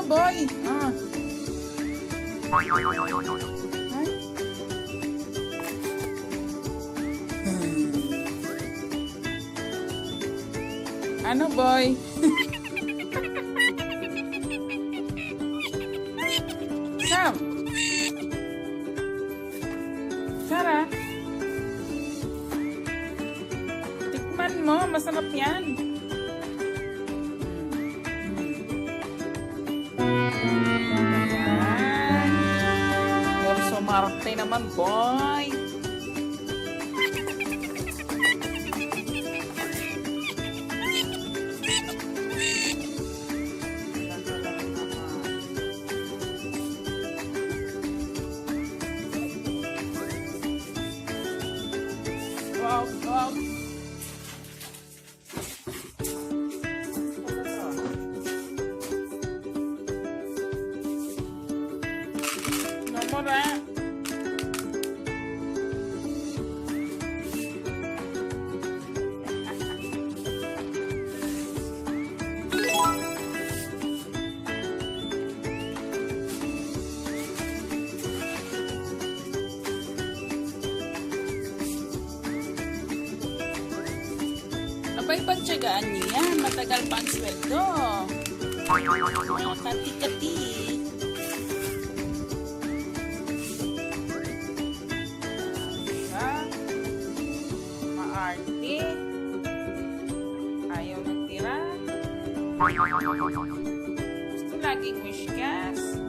boy. Ah. Ay. Ano, boy? Sam. Sara. Tikman mo, masarap yan. Ayan. Pero sumarte naman, boy. Wow, wow. Nomor Abay, pagtsagaan niyo yan. Matagal pa ang sweldo. Mga kati-kati. Ha? Maarte. Ayaw magtira. Gusto laging wishkas.